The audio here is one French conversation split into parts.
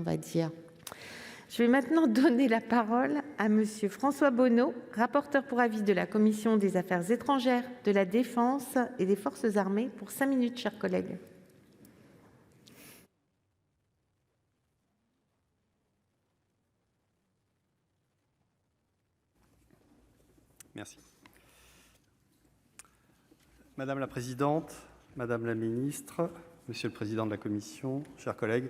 on va dire. Je vais maintenant donner la parole à Monsieur François Bonneau, rapporteur pour avis de la Commission des Affaires étrangères, de la Défense et des Forces armées, pour 5 minutes, chers collègues. Merci. Madame la Présidente, Madame la Ministre, Monsieur le Président de la Commission, chers collègues,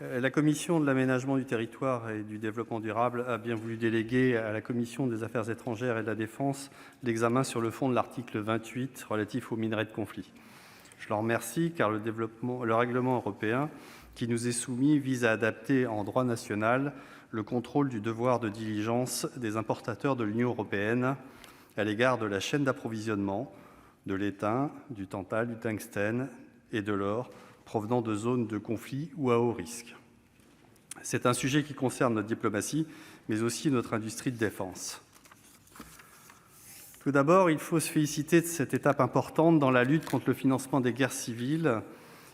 la Commission de l'aménagement du territoire et du développement durable a bien voulu déléguer à la Commission des Affaires étrangères et de la Défense l'examen sur le fond de l'article 28 relatif aux minerais de conflit. Je l'en remercie car le règlement européen qui nous est soumis vise à adapter en droit national le contrôle du devoir de diligence des importateurs de l'Union européenne à l'égard de la chaîne d'approvisionnement de l'étain, du tantal, du tungstène et de l'or provenant de zones de conflit ou à haut risque. C'est un sujet qui concerne notre diplomatie, mais aussi notre industrie de défense. Tout d'abord, il faut se féliciter de cette étape importante dans la lutte contre le financement des guerres civiles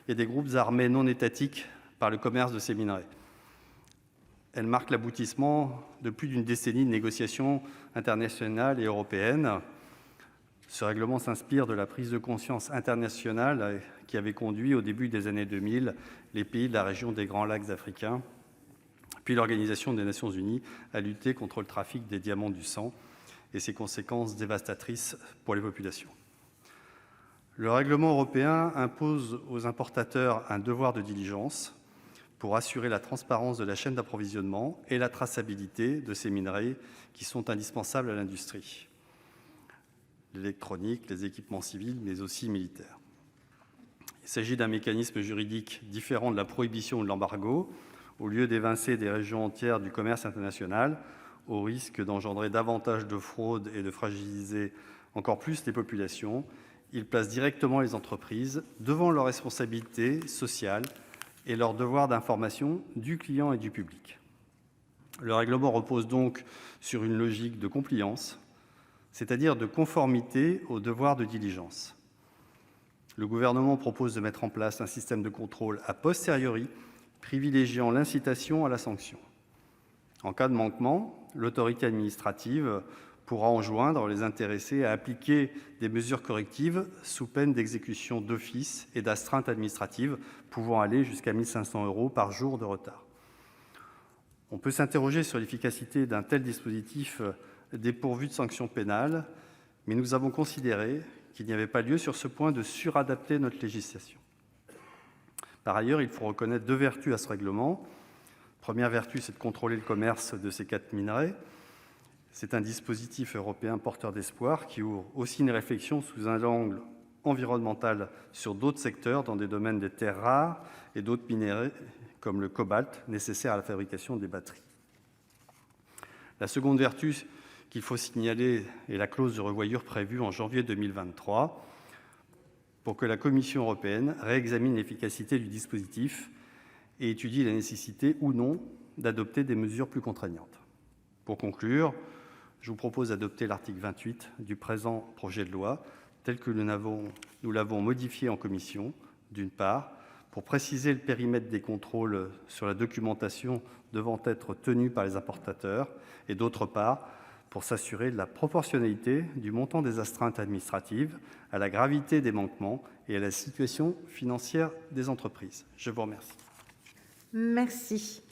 et des groupes armés non étatiques par le commerce de ces minerais. Elle marque l'aboutissement de plus d'une décennie de négociations internationales et européennes. Ce règlement s'inspire de la prise de conscience internationale qui avait conduit, au début des années 2000, les pays de la région des Grands Lacs africains, puis l'Organisation des Nations Unies, à lutter contre le trafic des diamants du sang et ses conséquences dévastatrices pour les populations. Le règlement européen impose aux importateurs un devoir de diligence pour assurer la transparence de la chaîne d'approvisionnement et la traçabilité de ces minerais qui sont indispensables à l'industrie, l'électronique, les équipements civils, mais aussi militaires. Il s'agit d'un mécanisme juridique différent de la prohibition ou de l'embargo. Au lieu d'évincer des régions entières du commerce international, au risque d'engendrer davantage de fraude et de fragiliser encore plus les populations, il place directement les entreprises devant leurs responsabilités sociales et leur devoir d'information du client et du public. Le règlement repose donc sur une logique de compliance, c'est-à-dire de conformité au devoir de diligence. Le gouvernement propose de mettre en place un système de contrôle a posteriori, privilégiant l'incitation à la sanction. En cas de manquement, l'autorité administrative pourra enjoindre les intéressés à appliquer des mesures correctives sous peine d'exécution d'office et d'astreinte administrative pouvant aller jusqu'à 1 500 € par jour de retard. On peut s'interroger sur l'efficacité d'un tel dispositif dépourvu de sanctions pénales, mais nous avons considéré qu'il n'y avait pas lieu sur ce point de suradapter notre législation. Par ailleurs, il faut reconnaître 2 vertus à ce règlement. Première vertu, c'est de contrôler le commerce de ces 4 minerais. C'est un dispositif européen porteur d'espoir qui ouvre aussi une réflexion sous un angle environnemental sur d'autres secteurs dans des domaines des terres rares et d'autres minéraux comme le cobalt nécessaire à la fabrication des batteries. La seconde vertu qu'il faut signaler est la clause de revoyure prévue en janvier 2023 pour que la Commission européenne réexamine l'efficacité du dispositif et étudie la nécessité ou non d'adopter des mesures plus contraignantes. Pour conclure, je vous propose d'adopter l'article 28 du présent projet de loi tel que nous l'avons modifié en commission, d'une part, pour préciser le périmètre des contrôles sur la documentation devant être tenue par les importateurs, et d'autre part, pour s'assurer de la proportionnalité du montant des astreintes administratives à la gravité des manquements et à la situation financière des entreprises. Je vous remercie. Merci.